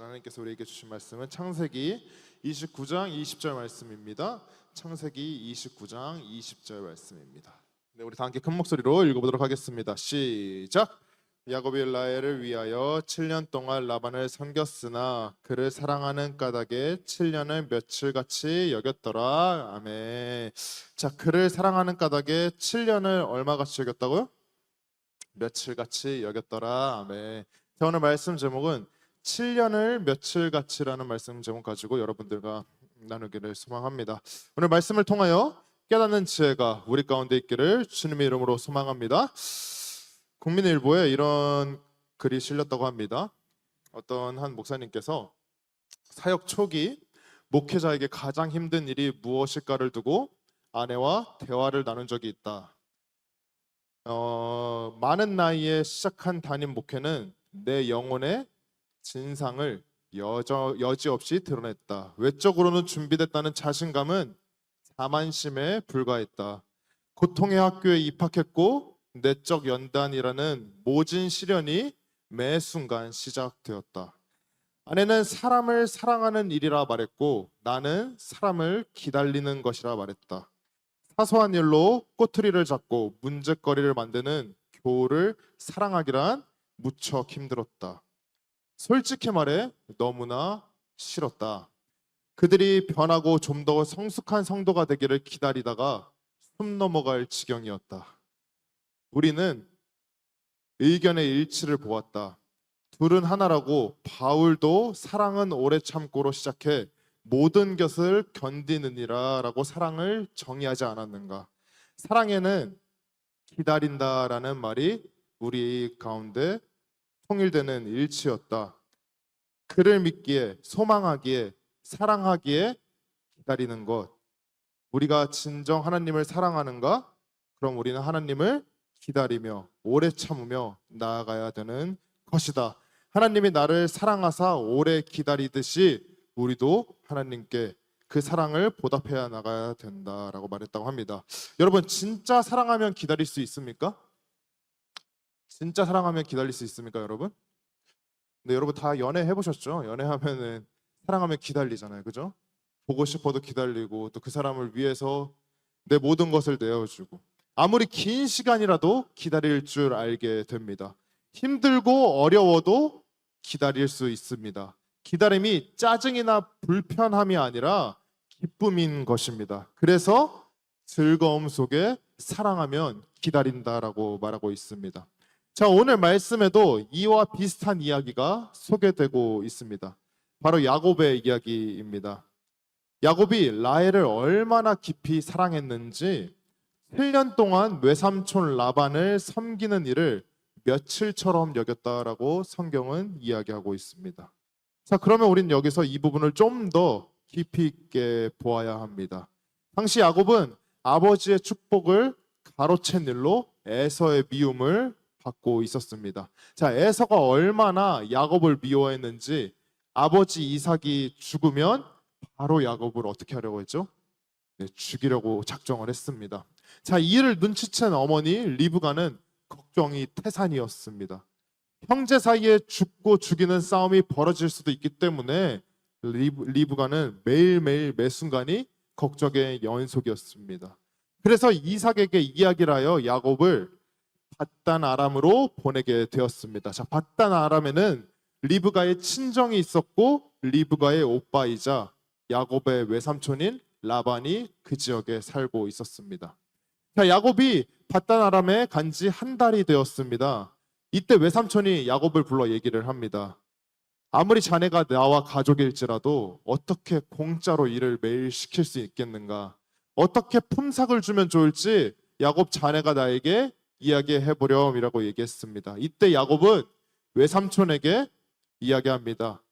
하나님께서 우리에게 주신 말씀은 창세기 29장 20절 말씀입니다. 창세기 29장 20절 말씀입니다. 네, 우리 다 함께 큰 목소리로 읽어보도록 하겠습니다. 시작! 야곱이 라헬을 위하여 7년 동안 라반을 섬겼으나 그를 사랑하는 까닭에 7년을 며칠같이 여겼더라. 아멘. 자, 그를 사랑하는 까닭에 7년을 얼마같이 여겼다고요? 며칠같이 여겼더라. 아멘. 자, 오늘 말씀 제목은 7년을 며칠같이라는 말씀 제목 가지고 여러분들과 나누기를 소망합니다. 오늘 말씀을 통하여 깨닫는 지혜가 우리 가운데 있기를 주님의 이름으로 소망합니다. 국민일보에 이런 글이 실렸다고 합니다. 어떤 한 목사님께서 사역 초기 목회자에게 가장 힘든 일이 무엇일까를 두고 아내와 대화를 나눈 적이 있다. 많은 나이에 시작한 담임 목회는 내 영혼의 진상을 여지없이 드러냈다. 외적으로는 준비됐다는 자신감은 자만심에 불과했다. 고통의 학교에 입학했고 내적 연단이라는 모진 시련이 매 순간 시작되었다. 아내는 사람을 사랑하는 일이라 말했고 나는 사람을 기다리는 것이라 말했다. 사소한 일로 꼬투리를 잡고 문제거리를 만드는 교우를 사랑하기란 무척 힘들었다. 솔직히 말해 너무나 싫었다. 그들이 변하고 좀 더 성숙한 성도가 되기를 기다리다가 숨 넘어갈 지경이었다. 우리는 의견의 일치를 보았다. 둘은 하나라고 바울도 사랑은 오래 참고로 시작해 모든 것을 견디느니라 라고 사랑을 정의하지 않았는가. 사랑에는 기다린다라는 말이 우리 가운데 통일되는 일치였다. 그를 믿기에, 소망하기에, 사랑하기에 기다리는 것. 우리가 진정 하나님을 사랑하는가? 그럼 우리는 하나님을 기다리며 오래 참으며 나아가야 되는 것이다. 하나님이 나를 사랑하사 오래 기다리듯이 우리도 하나님께 그 사랑을 보답해야 나가야 된다라고 말했다고 합니다. 여러분, 진짜 사랑하면 기다릴 수 있습니까? 진짜 사랑하면 기다릴 수 있습니까, 여러분? 네, 여러분 다 연애 해보셨죠? 연애하면은 사랑하면 기다리잖아요, 그죠? 보고 싶어도 기다리고 또 그 사람을 위해서 내 모든 것을 내어주고 아무리 긴 시간이라도 기다릴 줄 알게 됩니다. 힘들고 어려워도 기다릴 수 있습니다. 기다림이 짜증이나 불편함이 아니라 기쁨인 것입니다. 그래서 즐거움 속에 사랑하면 기다린다라고 말하고 있습니다. 자, 오늘 말씀에도 이와 비슷한 이야기가 소개되고 있습니다. 바로 야곱의 이야기입니다. 야곱이 라헬을 얼마나 깊이 사랑했는지 7년 동안 외삼촌 라반을 섬기는 일을 며칠처럼 여겼다라고 성경은 이야기하고 있습니다. 자, 그러면 우리는 여기서 이 부분을 좀 더 깊이 있게 보아야 합니다. 당시 야곱은 아버지의 축복을 가로챈 일로 에서의 미움을 받고 있었습니다. 자, 에서가 얼마나 야곱을 미워했는지 아버지 이삭이 죽으면 바로 야곱을 어떻게 하려고 했죠? 네, 죽이려고 작정을 했습니다. 자, 이 일을 눈치챈 어머니 리브가는 걱정이 태산이었습니다. 형제 사이에 죽고 죽이는 싸움이 벌어질 수도 있기 때문에 리브가는 매일매일 매 순간이 걱정의 연속이었습니다. 그래서 이삭에게 이야기를 하여 야곱을 밧단 아람으로 보내게 되었습니다. 자, 밧단 아람에는 리브가의 친정이 있었고 리브가의 오빠이자 야곱의 외삼촌인 라반이 그 지역에 살고 있었습니다. 자, 야곱이 밧단 아람에 간 지 한 달이 되었습니다. 이때 외삼촌이 야곱을 불러 얘기를 합니다. 아무리 자네가 나와 가족일지라도 어떻게 공짜로 일을 매일 시킬 수 있겠는가? 어떻게 품삯을 주면 좋을지 야곱 자네가 나에게 이야기해 보렴이라고 얘기했습니다. 이때 야곱은 외삼촌에게 이야기합니다.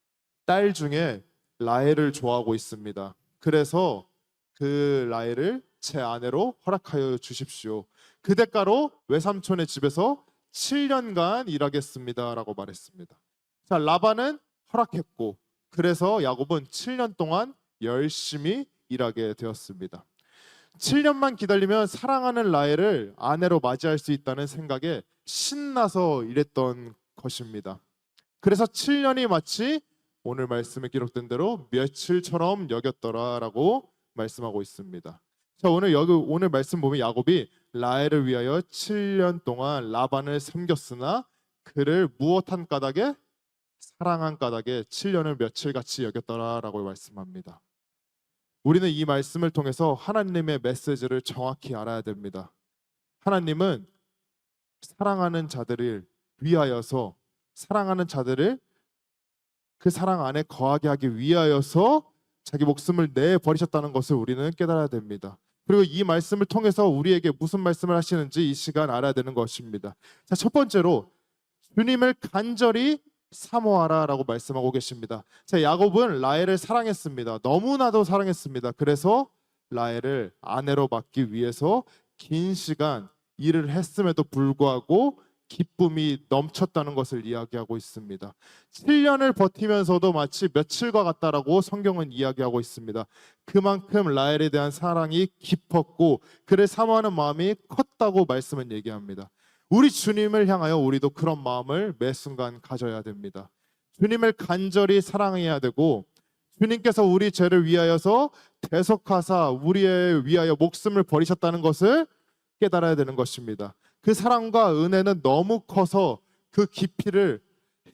딸 중에 라헬을 좋아하고 있습니다. 그래서 그 라헬을 제 아내로 허락하여 주십시오. 그 대가로 외삼촌의 집에서 7년간 일하겠습니다 라고 말했습니다. 자, 라반은 허락했고 그래서 야곱은 7년 동안 열심히 일하게 되었습니다. 7년만 기다리면 사랑하는 라헬을 아내로 맞이할 수 있다는 생각에 신나서 일했던 것입니다. 그래서 7년이 마치 오늘 말씀에 기록된 대로 며칠처럼 여겼더라라고 말씀하고 있습니다. 자, 오늘 말씀 보면 야곱이 라헬을 위하여 7년 동안 라반을 섬겼으나 그를 무엇한 까닭에 사랑한 까닭에 7년을 며칠같이 여겼더라라고 말씀합니다. 우리는 이 말씀을 통해서 하나님의 메시지를 정확히 알아야 됩니다. 하나님은 사랑하는 자들을 위하여서, 사랑하는 자들을 그 사랑 안에 거하게 하기 위하여서 자기 목숨을 내버리셨다는 것을 우리는 깨달아야 됩니다. 그리고 이 말씀을 통해서 우리에게 무슨 말씀을 하시는지 이 시간 알아야 되는 것입니다. 자, 첫 번째로 주님을 간절히 사모하라라고 말씀하고 계십니다. 자, 야곱은 라헬을 사랑했습니다. 너무나도 사랑했습니다. 그래서 라헬을 아내로 받기 위해서 긴 시간 일을 했음에도 불구하고 기쁨이 넘쳤다는 것을 이야기하고 있습니다. 7년을 버티면서도 마치 며칠과 같다라고 성경은 이야기하고 있습니다. 그만큼 라헬에 대한 사랑이 깊었고 그를 사모하는 마음이 컸다고 말씀은 얘기합니다. 우리 주님을 향하여 우리도 그런 마음을 매 순간 가져야 됩니다. 주님을 간절히 사랑해야 되고 주님께서 우리 죄를 위하여서 대속하사 우리의 위하여 목숨을 버리셨다는 것을 깨달아야 되는 것입니다. 그 사랑과 은혜는 너무 커서 그 깊이를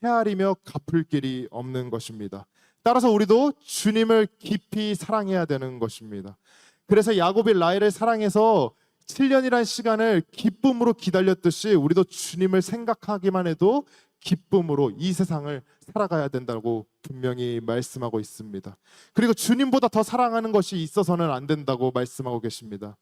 헤아리며 갚을 길이 없는 것입니다. 따라서 우리도 주님을 깊이 사랑해야 되는 것입니다. 그래서 야곱이 라헬을 사랑해서 7년이란 시간을 기쁨으로 기다렸듯이 우리도 주님을 생각하기만 해도 기쁨으로 이 세상을 살아가야 된다고 분명히 말씀하고 있습니다. 그리고 주님보다 더 사랑하는 것이 있어서는 안 된다고 말씀하고 계십니다.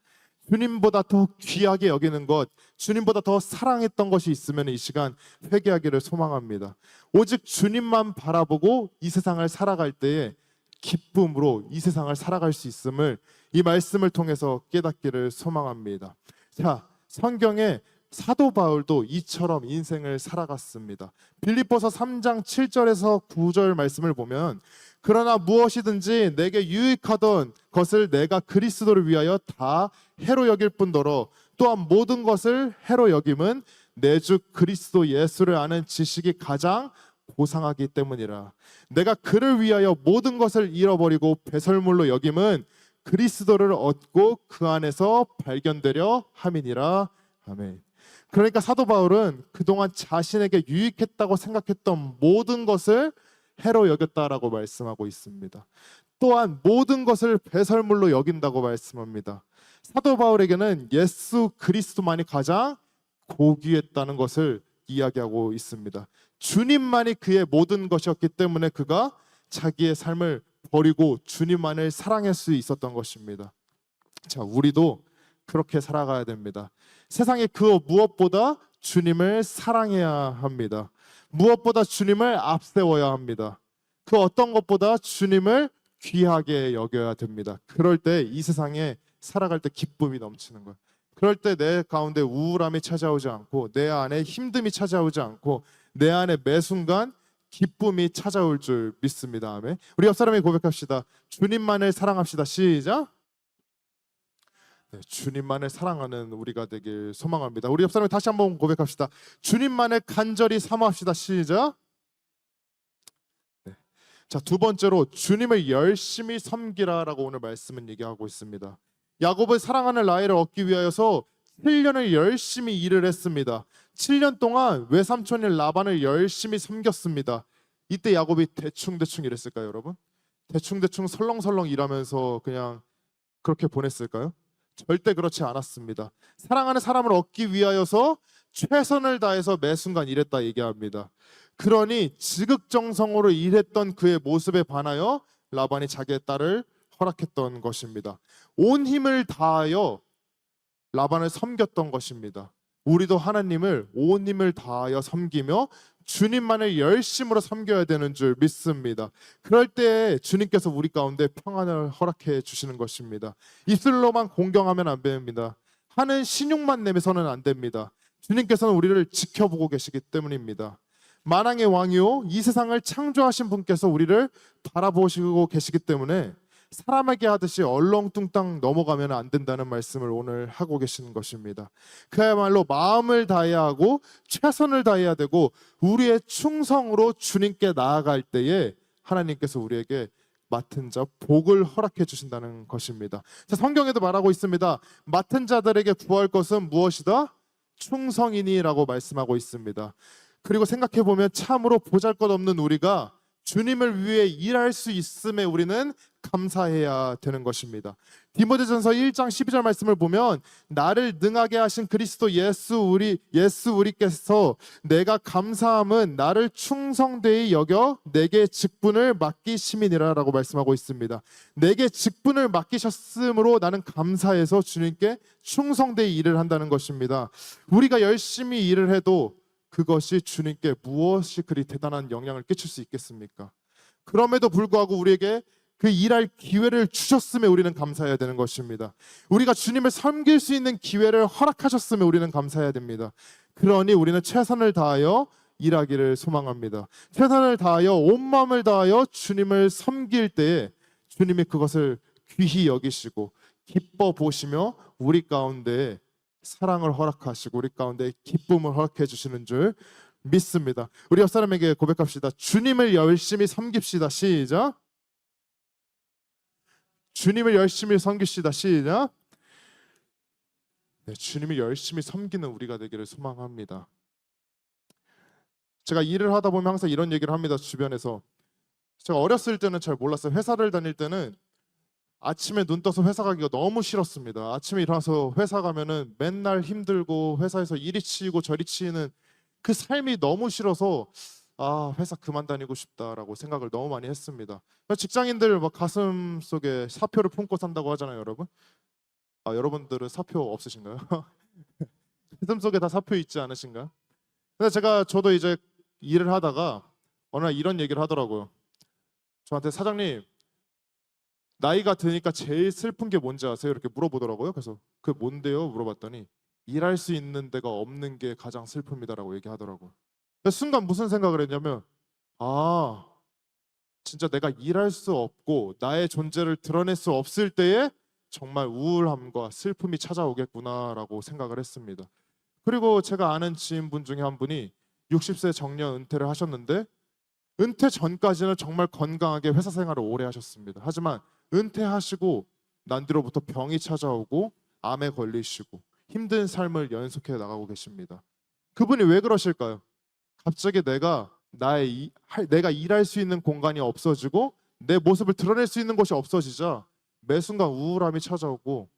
주님보다 더 귀하게 여기는 것, 주님보다 더 사랑했던 것이 있으면 이 시간 회개하기를 소망합니다. 오직 주님만 바라보고 이 세상을 살아갈 때에 기쁨으로 이 세상을 살아갈 수 있음을 이 말씀을 통해서 깨닫기를 소망합니다. 자, 성경에 사도 바울도 이처럼 인생을 살아갔습니다. 빌립보서 3장 7절에서 9절 말씀을 보면 그러나 무엇이든지 내게 유익하던 것을 내가 그리스도를 위하여 다 해로 여길 뿐더러 또한 모든 것을 해로 여김은 내 주 그리스도 예수를 아는 지식이 가장 고상하기 때문이라. 내가 그를 위하여 모든 것을 잃어버리고 배설물로 여김은 그리스도를 얻고 그 안에서 발견되려 함이니라. 아멘. 그러니까 사도 바울은 그동안 자신에게 유익했다고 생각했던 모든 것을 해로 여겼다라고 말씀하고 있습니다. 또한 모든 것을 배설물로 여긴다고 말씀합니다. 사도 바울에게는 예수 그리스도만이 가장 고귀했다는 것을 이야기하고 있습니다. 주님만이 그의 모든 것이었기 때문에 그가 자기의 삶을 버리고 주님만을 사랑할 수 있었던 것입니다. 자, 우리도 그렇게 살아가야 됩니다. 세상에 그 무엇보다 주님을 사랑해야 합니다. 무엇보다 주님을 앞세워야 합니다. 그 어떤 것보다 주님을 귀하게 여겨야 됩니다. 그럴 때 이 세상에 살아갈 때 기쁨이 넘치는 거예요. 그럴 때 내 가운데 우울함이 찾아오지 않고 내 안에 힘듦이 찾아오지 않고 내 안에 매 순간 기쁨이 찾아올 줄 믿습니다. 아멘. 우리 옆 사람에게 고백합시다. 주님만을 사랑합시다. 시작. 네, 주님만을 사랑하는 우리가 되길 소망합니다. 우리 옆 사람에게 다시 한번 고백합시다. 주님만을 간절히 사모합시다. 시작. 네. 자, 두 번째로 주님을 열심히 섬기라라고 오늘 말씀은 얘기하고 있습니다. 야곱은 사랑하는 라헬을 얻기 위하여서 7년을 열심히 일을 했습니다. 7년 동안 외삼촌인 라반을 열심히 섬겼습니다. 이때 야곱이 대충 일했을까요, 여러분? 대충 설렁설렁 일하면서 그냥 그렇게 보냈을까요? 절대 그렇지 않았습니다. 사랑하는 사람을 얻기 위하여서 최선을 다해서 매 순간 일했다 얘기합니다. 그러니 지극정성으로 일했던 그의 모습에 반하여 라반이 자기의 딸을 허락했던 것입니다. 온 힘을 다하여 라반을 섬겼던 것입니다. 우리도 하나님을 온 힘을 다하여 섬기며 주님만을 열심으로 섬겨야 되는 줄 믿습니다. 그럴 때 주님께서 우리 가운데 평안을 허락해 주시는 것입니다. 입술로만 공경하면 안 됩니다. 하는 신용만 내면서는 안 됩니다. 주님께서는 우리를 지켜보고 계시기 때문입니다. 만왕의 왕이요 이 세상을 창조하신 분께서 우리를 바라보시고 계시기 때문에 사람에게 하듯이 얼렁뚱땅 넘어가면 안 된다는 말씀을 오늘 하고 계시는 것입니다. 그야말로 마음을 다해야 하고 최선을 다해야 되고 우리의 충성으로 주님께 나아갈 때에 하나님께서 우리에게 맡은 자 복을 허락해 주신다는 것입니다. 자, 성경에도 말하고 있습니다. 맡은 자들에게 구할 것은 무엇이다? 충성이니라고 말씀하고 있습니다. 그리고 생각해 보면 참으로 보잘것없는 우리가 주님을 위해 일할 수 있음에 우리는 감사해야 되는 것입니다. 디모데전서 1장 12절 말씀을 보면 나를 능하게 하신 그리스도 예수 우리께서 내가 감사함은 나를 충성되이 여겨 내게 직분을 맡기심이니라라고 말씀하고 있습니다. 내게 직분을 맡기셨으므로 나는 감사해서 주님께 충성되이 일을 한다는 것입니다. 우리가 열심히 일을 해도 그것이 주님께 무엇이 그리 대단한 영향을 끼칠 수 있겠습니까? 그럼에도 불구하고 우리에게 그 일할 기회를 주셨음에 우리는 감사해야 되는 것입니다. 우리가 주님을 섬길 수 있는 기회를 허락하셨음에 우리는 감사해야 됩니다. 그러니 우리는 최선을 다하여 일하기를 소망합니다. 최선을 다하여 온 마음을 다하여 주님을 섬길 때에 주님이 그것을 귀히 여기시고 기뻐 보시며 우리 가운데 사랑을 허락하시고 우리 가운데 기쁨을 허락해 주시는 줄 믿습니다. 우리 옆 사람에게 고백합시다. 주님을 열심히 섬깁시다. 시작. 주님을 열심히 섬깁시다. 시작. 네, 주님을 열심히 섬기는 우리가 되기를 소망합니다. 제가 일을 하다 보면 항상 이런 얘기를 합니다. 주변에서. 제가 어렸을 때는 잘 몰랐어요. 회사를 다닐 때는 아침에 눈 떠서 회사 가기가 너무 싫었습니다. 아침에 일어나서 회사 가면은 맨날 힘들고 회사에서 이리 치이고 저리 치이는 그 삶이 너무 싫어서 회사 그만 다니고 싶다라고 생각을 너무 많이 했습니다. 직장인들 막 가슴 속에 사표를 품고 산다고 하잖아요, 여러분. 여러분들은 사표 없으신가요? 가슴 속에 다 사표 있지 않으신가요? 근데 저도 이제 일을 하다가 어느 날 이런 얘기를 하더라고요. 저한테 사장님, 나이가 드니까 제일 슬픈 게 뭔지 아세요? 이렇게 물어보더라고요. 그래서 그게 뭔데요? 물어봤더니 일할 수 있는 데가 없는 게 가장 슬픕니다라고 얘기하더라고요. 순간 무슨 생각을 했냐면 진짜 내가 일할 수 없고 나의 존재를 드러낼 수 없을 때에 정말 우울함과 슬픔이 찾아오겠구나라고 생각을 했습니다. 그리고 제가 아는 지인분 중에 한 분이 60세 정년 은퇴를 하셨는데 은퇴 전까지는 정말 건강하게 회사 생활을 오래 하셨습니다. 하지만 은퇴하시고 난 뒤로부터 병이 찾아오고 암에 걸리시고 힘든 삶을 연속해 나가고 계십니다. 그분이 왜 그러실까요? 갑자기 내가 일할 수 있는 공간이 없어지고 내 모습을 드러낼 수 있는 곳이 없어지자 매 순간 우울함이 찾아오고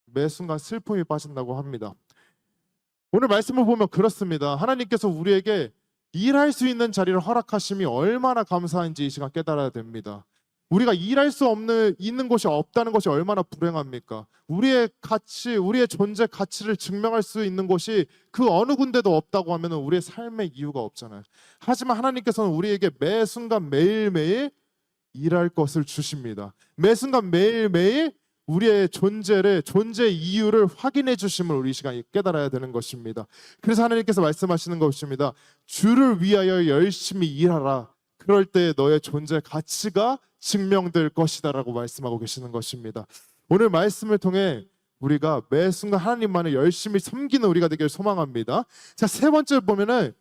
매 순간 슬픔이 빠진다고 합니다. 오늘 말씀을 보면 그렇습니다. 하나님께서 우리에게 일할 수 있는 자리를 허락하심이 얼마나 감사한지 이 시간 깨달아야 됩니다. 우리가 일할 수 있는 곳이 없다는 것이 얼마나 불행합니까? 우리의 가치, 우리의 존재 가치를 증명할 수 있는 곳이 그 어느 군데도 없다고 하면 우리의 삶의 이유가 없잖아요. 하지만 하나님께서는 우리에게 매 순간 매일매일 일할 것을 주십니다. 매 순간 매일매일 우리의 존재 이유를 확인해 주심을 우리 이 시간에 깨달아야 되는 것입니다. 그래서 하나님께서 말씀하시는 것입니다. 주를 위하여 열심히 일하라. 그럴 때 너의 존재 가치가 증명될 것이다라고 말씀하고 계시는 것입니다. 오늘 말씀을 통해 우리가 매 순간 하나님만을 열심히 섬기는 우리가 되기를 소망합니다. 자, 세 번째 보면은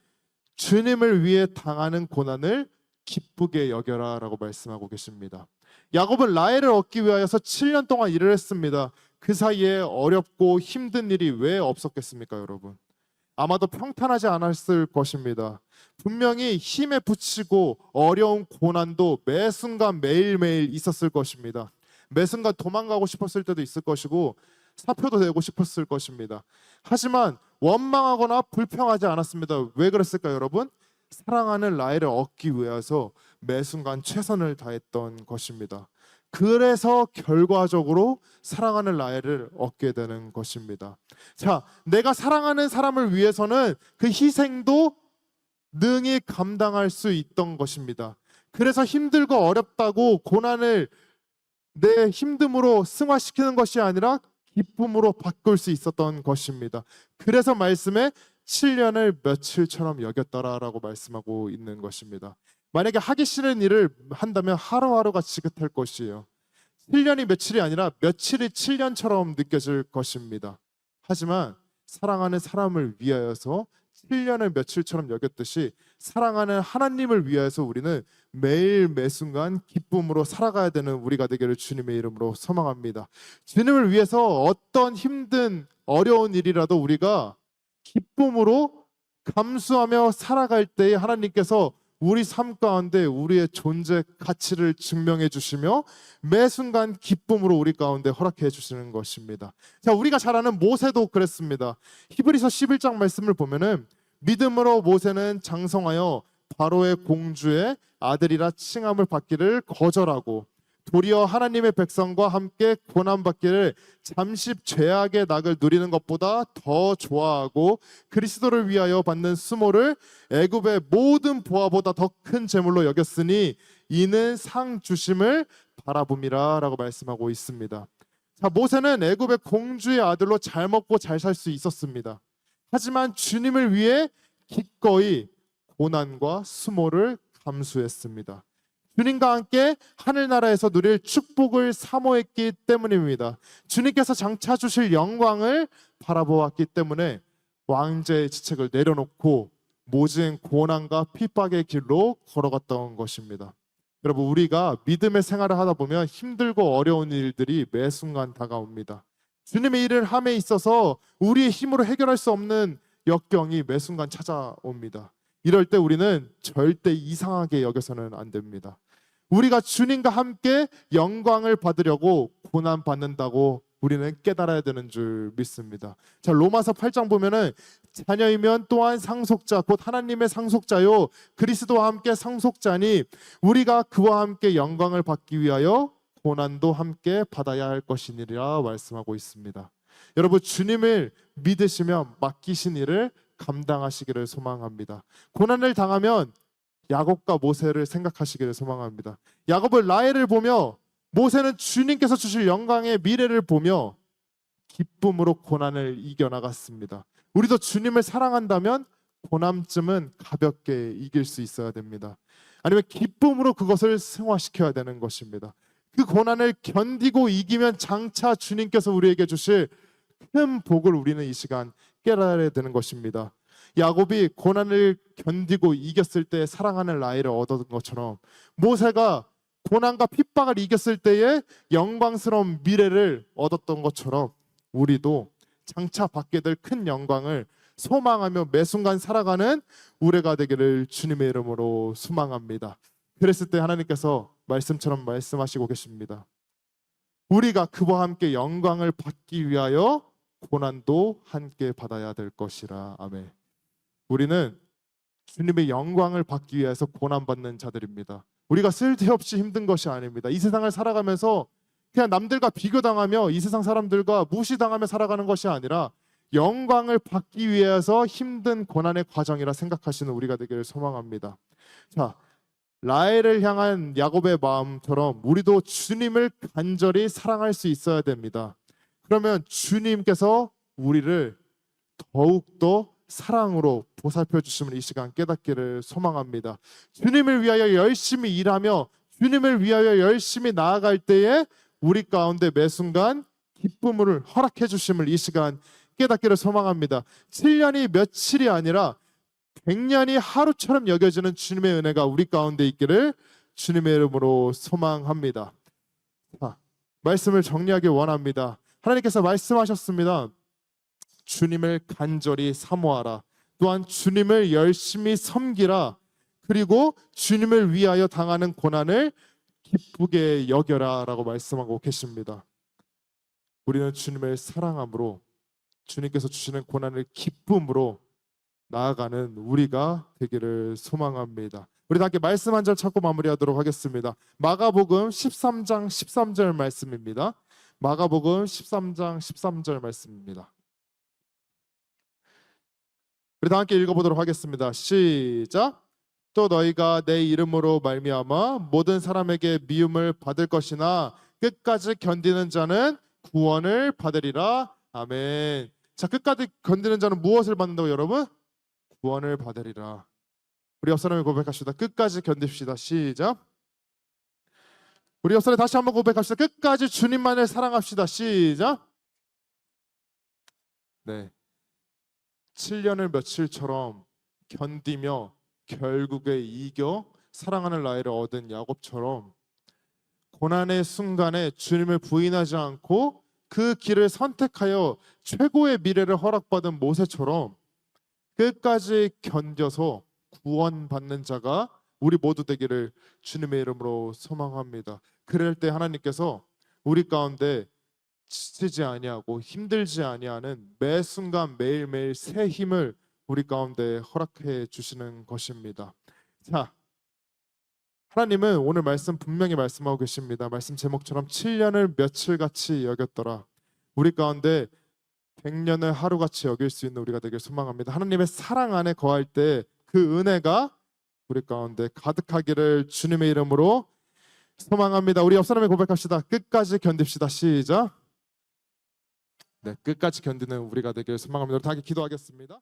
주님을 위해 당하는 고난을 기쁘게 여겨라라고 말씀하고 계십니다. 야곱은 라헬을 얻기 위하여서 7년 동안 일을 했습니다. 그 사이에 어렵고 힘든 일이 왜 없었겠습니까, 여러분? 아마도 평탄하지 않았을 것입니다. 분명히 힘에 부치고 어려운 고난도 매 순간 매일매일 있었을 것입니다. 매 순간 도망가고 싶었을 때도 있을 것이고 사표도 내고 싶었을 것입니다. 하지만 원망하거나 불평하지 않았습니다. 왜 그랬을까요, 여러분? 사랑하는 라헬을 얻기 위해서 매 순간 최선을 다했던 것입니다. 그래서 결과적으로 사랑하는 라헬을 얻게 되는 것입니다. 자, 내가 사랑하는 사람을 위해서는 그 희생도 능히 감당할 수 있던 것입니다. 그래서 힘들고 어렵다고 고난을 내 힘듦으로 승화시키는 것이 아니라 기쁨으로 바꿀 수 있었던 것입니다. 그래서 말씀에 7년을 며칠처럼 여겼더라라고 말씀하고 있는 것입니다. 만약에 하기 싫은 일을 한다면 하루하루가 지긋할 것이에요. 7년이 며칠이 아니라 며칠이 7년처럼 느껴질 것입니다. 하지만 사랑하는 사람을 위하여서 7년을 며칠처럼 여겼듯이 사랑하는 하나님을 위해서 우리는 매일 매순간 기쁨으로 살아가야 되는 우리가 되기를 주님의 이름으로 소망합니다. 주님을 위해서 어떤 힘든 어려운 일이라도 우리가 기쁨으로 감수하며 살아갈 때에 하나님께서 우리 삶 가운데 우리의 존재 가치를 증명해 주시며 매 순간 기쁨으로 우리 가운데 허락해 주시는 것입니다. 자, 우리가 잘 아는 모세도 그랬습니다. 히브리서 11장 말씀을 보면은 믿음으로 모세는 장성하여 바로의 공주의 아들이라 칭함을 받기를 거절하고 도리어 하나님의 백성과 함께 고난받기를 잠시 죄악의 낙을 누리는 것보다 더 좋아하고 그리스도를 위하여 받는 수모를 애굽의 모든 보화보다 더 큰 재물로 여겼으니 이는 상 주심을 바라봄이라 라고 말씀하고 있습니다. 자, 모세는 애굽의 공주의 아들로 잘 먹고 잘 살 수 있었습니다. 하지만 주님을 위해 기꺼이 고난과 수모를 감수했습니다. 주님과 함께 하늘나라에서 누릴 축복을 사모했기 때문입니다. 주님께서 장차 주실 영광을 바라보았기 때문에 왕제의 지책을 내려놓고 모진 고난과 핍박의 길로 걸어갔던 것입니다. 여러분, 우리가 믿음의 생활을 하다 보면 힘들고 어려운 일들이 매 순간 다가옵니다. 주님의 일을 함에 있어서 우리의 힘으로 해결할 수 없는 역경이 매 순간 찾아옵니다. 이럴 때 우리는 절대 이상하게 여겨서는 안 됩니다. 우리가 주님과 함께 영광을 받으려고 고난 받는다고 우리는 깨달아야 되는 줄 믿습니다. 자, 로마서 8장 보면은 자녀이면 또한 상속자 곧 하나님의 상속자요 그리스도와 함께 상속자니 우리가 그와 함께 영광을 받기 위하여 고난도 함께 받아야 할 것이니라 말씀하고 있습니다. 여러분, 주님을 믿으시면 맡기신 일을 감당하시기를 소망합니다. 고난을 당하면 야곱과 모세를 생각하시기를 소망합니다. 야곱은 라헬을 보며 모세는 주님께서 주실 영광의 미래를 보며 기쁨으로 고난을 이겨나갔습니다. 우리도 주님을 사랑한다면 고난쯤은 가볍게 이길 수 있어야 됩니다. 아니면 기쁨으로 그것을 승화시켜야 되는 것입니다. 그 고난을 견디고 이기면 장차 주님께서 우리에게 주실 큰 복을 우리는 이 시간 깨달아야 되는 것입니다. 야곱이 고난을 견디고 이겼을 때 사랑하는 라헬을 얻은 것처럼 모세가 고난과 핍박을 이겼을 때에 영광스러운 미래를 얻었던 것처럼 우리도 장차 받게 될 큰 영광을 소망하며 매 순간 살아가는 우리가 되기를 주님의 이름으로 소망합니다. 그랬을 때 하나님께서 말씀처럼 말씀하시고 계십니다. 우리가 그와 함께 영광을 받기 위하여 고난도 함께 받아야 될 것이라. 아멘. 우리는 주님의 영광을 받기 위해서 고난받는 자들입니다. 우리가 쓸데없이 힘든 것이 아닙니다. 이 세상을 살아가면서 그냥 남들과 비교당하며 이 세상 사람들과 무시당하며 살아가는 것이 아니라 영광을 받기 위해서 힘든 고난의 과정이라 생각하시는 우리가 되기를 소망합니다. 자, 라헬을 향한 야곱의 마음처럼 우리도 주님을 간절히 사랑할 수 있어야 됩니다. 그러면 주님께서 우리를 더욱더 사랑으로 보살펴 주심을 이 시간 깨닫기를 소망합니다. 주님을 위하여 열심히 일하며 주님을 위하여 열심히 나아갈 때에 우리 가운데 매 순간 기쁨을 허락해 주심을 이 시간 깨닫기를 소망합니다. 7년이 며칠이 아니라 100년이 하루처럼 여겨지는 주님의 은혜가 우리 가운데 있기를 주님의 이름으로 소망합니다. 자, 말씀을 정리하기 원합니다. 하나님께서 말씀하셨습니다. 주님을 간절히 사모하라. 또한 주님을 열심히 섬기라. 그리고 주님을 위하여 당하는 고난을 기쁘게 여겨라 라고 말씀하고 계십니다. 우리는 주님을 사랑함으로 주님께서 주시는 고난을 기쁨으로 나아가는 우리가 되기를 소망합니다. 우리 다 함께 말씀 한 절 찾고 마무리하도록 하겠습니다. 마가복음 13장 13절 말씀입니다. 마가복음 13장 13절 말씀입니다. 우리 다 함께 읽어보도록 하겠습니다. 시작. 또 너희가 내 이름으로 말미암아 모든 사람에게 미움을 받을 것이나 끝까지 견디는 자는 구원을 받으리라. 아멘. 자, 끝까지 견디는 자는 무엇을 받는다고 여러분? 구원을 받으리라. 우리 옆 사람을 고백합시다. 끝까지 견딥시다. 시작. 우리 옆 사람 다시 한번 고백합시다. 끝까지 주님만을 사랑합시다. 시작. 네. 7년을 며칠처럼 견디며 결국에 이겨 사랑하는 라헬을 얻은 야곱처럼 고난의 순간에 주님을 부인하지 않고 그 길을 선택하여 최고의 미래를 허락받은 모세처럼 끝까지 견뎌서 구원받는 자가 우리 모두 되기를 주님의 이름으로 소망합니다. 그럴 때 하나님께서 우리 가운데 지치지 아니하고 힘들지 아니하는 매 순간 매일매일 새 힘을 우리 가운데 허락해 주시는 것입니다. 자, 하나님은 오늘 말씀 분명히 말씀하고 계십니다. 말씀 제목처럼 7년을 며칠같이 여겼더라. 우리 가운데 100년을 하루같이 여길 수 있는 우리가 되길 소망합니다. 하나님의 사랑 안에 거할 때 그 은혜가 우리 가운데 가득하기를 주님의 이름으로 소망합니다. 우리 옆 사람에 고백합시다. 끝까지 견딥시다. 시작. 네, 끝까지 견디는 우리가 되길 소망합니다. 우리 다 같이 기도하겠습니다.